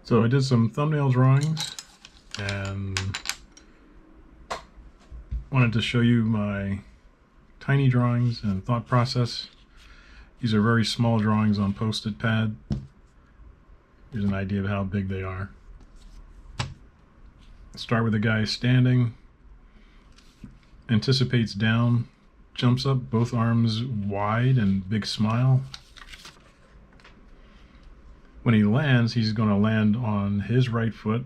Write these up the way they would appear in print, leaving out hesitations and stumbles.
So I did some thumbnail drawings and wanted to show you my tiny drawings and thought process. These are very small drawings on Post-it pad. Here's an idea of how big they are. Start with a guy standing, anticipates down, jumps up, both arms wide and big smile. When he lands, he's going to land on his right foot,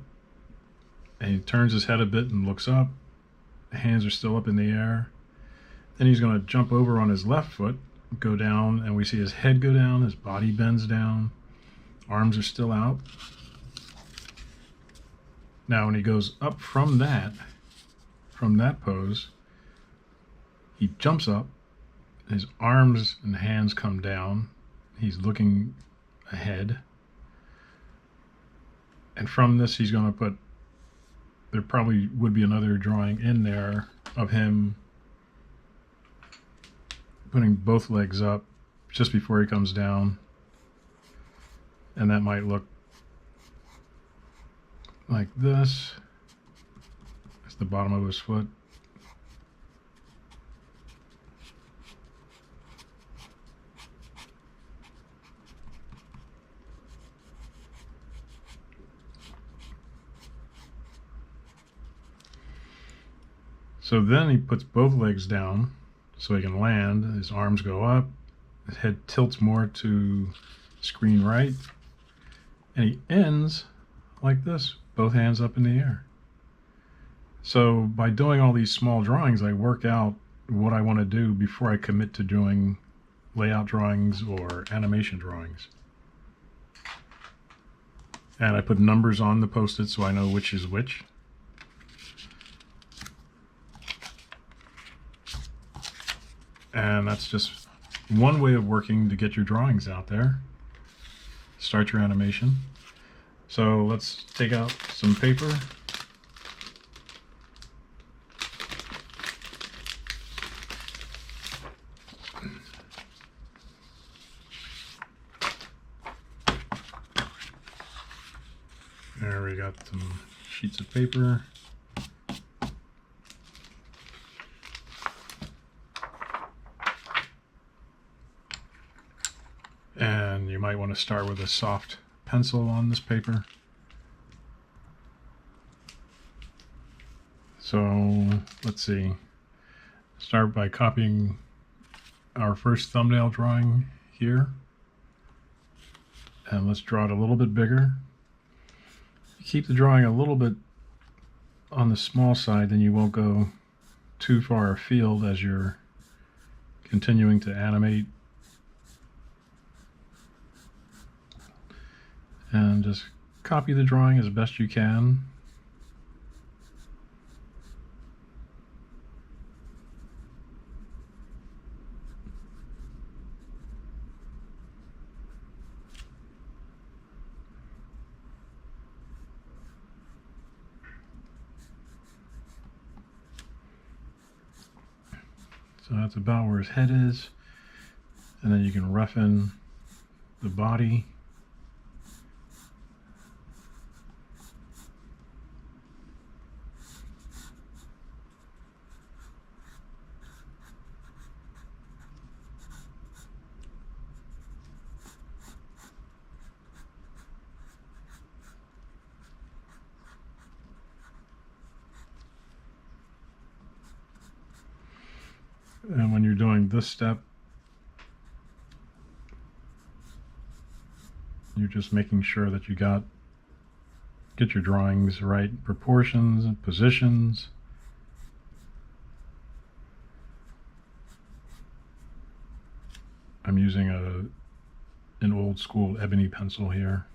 and he turns his head a bit and looks up. Hands are still up in the air. Then he's going to jump over on his left foot, go down, and we see his head go down, his body bends down, arms are still out. Now when he goes up from that pose, he jumps up, his arms and hands come down, he's looking ahead. And from this he's going to put, there probably would be another drawing in there of him putting both legs up just before he comes down, and that might look like this. That's the bottom of his foot. So then he puts both legs down so he can land. His arms go up, his head tilts more to screen right, and he ends like this, both hands up in the air. So by doing all these small drawings, I work out what I want to do before I commit to doing layout drawings or animation drawings. And I put numbers on the Post-it so I know which is which. And that's just one way of working to get your drawings out there. Start your animation. So let's take out some paper. There, we got some sheets of paper. And you might want to start with a soft pencil on this paper. So let's see. Start by copying our first thumbnail drawing here. And let's draw it a little bit bigger. Keep the drawing a little bit on the small side, then you won't go too far afield as you're continuing to animate. And just copy the drawing as best you can. So that's about where his head is. And then you can roughen the body. And when you're doing this step, you're just making sure that you get your drawings right, proportions and positions. I'm using an old school ebony pencil here.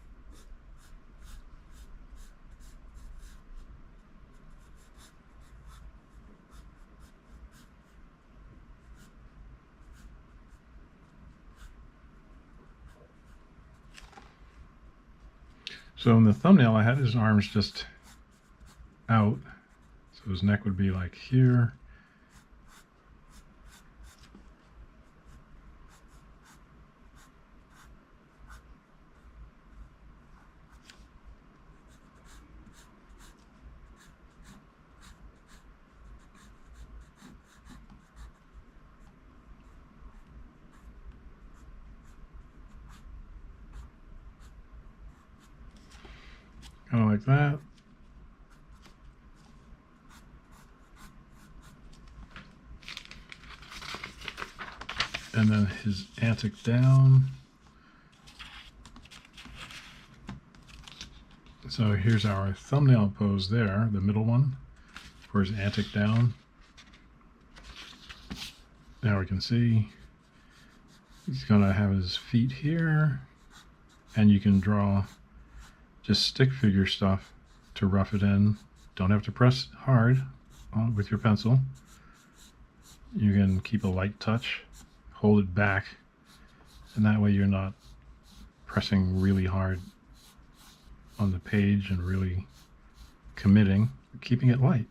So in the thumbnail, I had his arms just out. So his neck would be like here. Kind of like that. And then his antic down. So here's our thumbnail pose there, the middle one, for his antic down. Now we can see he's going to have his feet here, and you can draw just stick figure stuff to rough it in. Don't have to press hard with your pencil. You can keep a light touch, hold it back, and that way you're not pressing really hard on the page and really committing, keeping it light.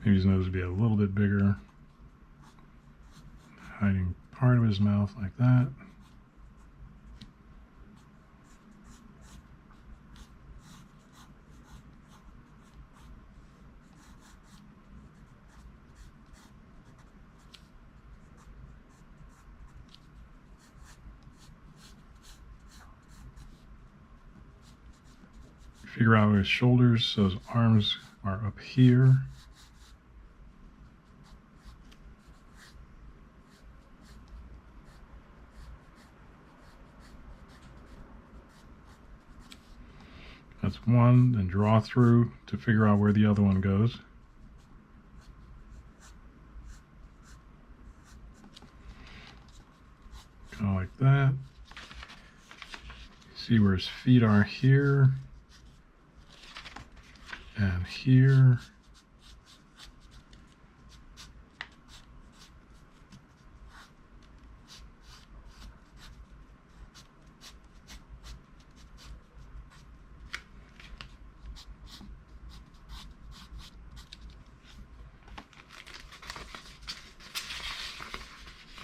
Maybe his nose would be a little bit bigger, hiding part of his mouth like that. Figure out his shoulders, so his arms are up here. That's one, and draw through to figure out where the other one goes. Kind of like that. See where his feet are here and here.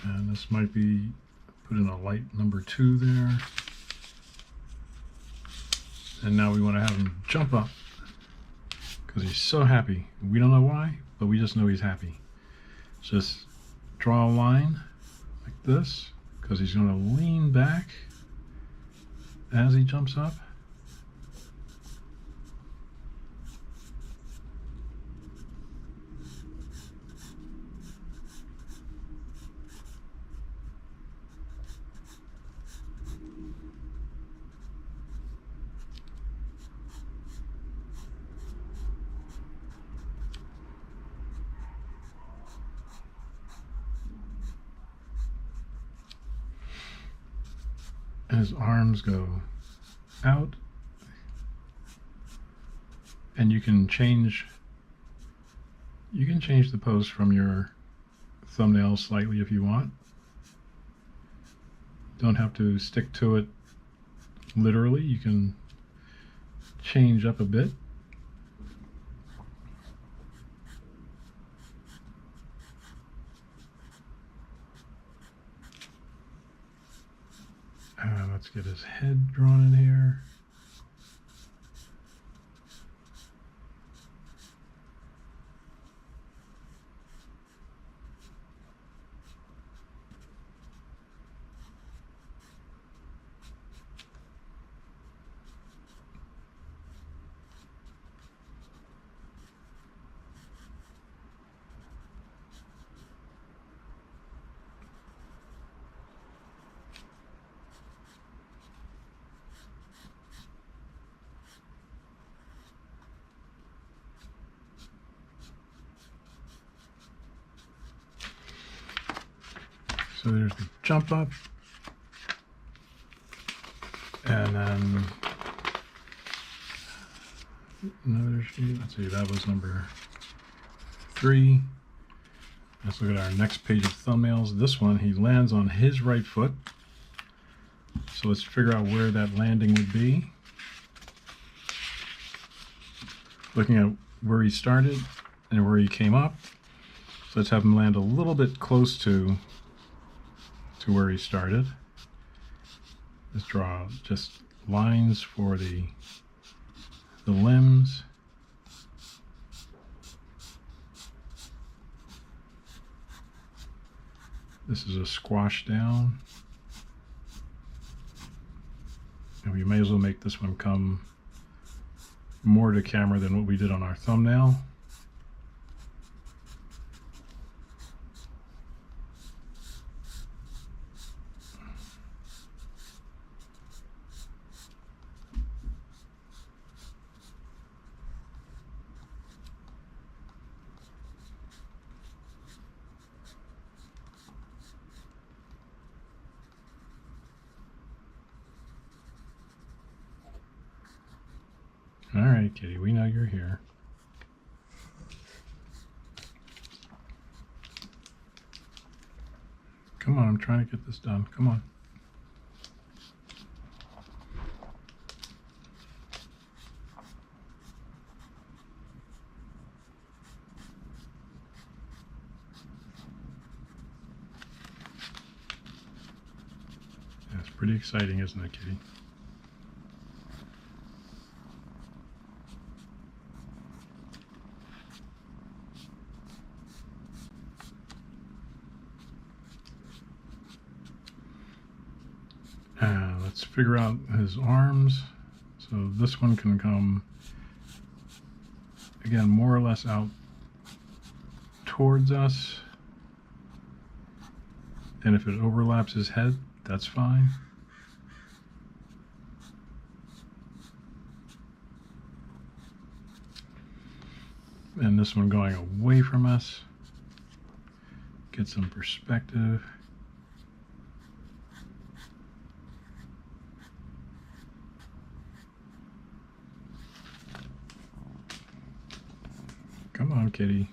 And this might be, put in a light number 2 there. And now we want to have him jump up because he's so happy. We don't know why, but we just know he's happy. Just draw a line like this because he's going to lean back as he jumps up. And his arms go out, and you can change the pose from your thumbnail slightly if you want. Don't have to stick to it literally. You can change up a bit. Let's get his head drawn in here. So there's the jump up, and then another sheet. Let's see, that was number 3. Let's look at our next page of thumbnails. This one, he lands on his right foot. So let's figure out where that landing would be. Looking at where he started and where he came up. So let's have him land a little bit close to to where he started. Let's draw just lines for the limbs. This is a squash down. And we may as well make this one come more to camera than what we did on our thumbnail. All right, Kitty, we know you're here. Come on, I'm trying to get this done. Come on. Yeah, it's pretty exciting, isn't it, Kitty? Let's figure out his arms. So this one can come, again, more or less out towards us. And if it overlaps his head, that's fine. And this one going away from us. Get some perspective. Come on, Kitty.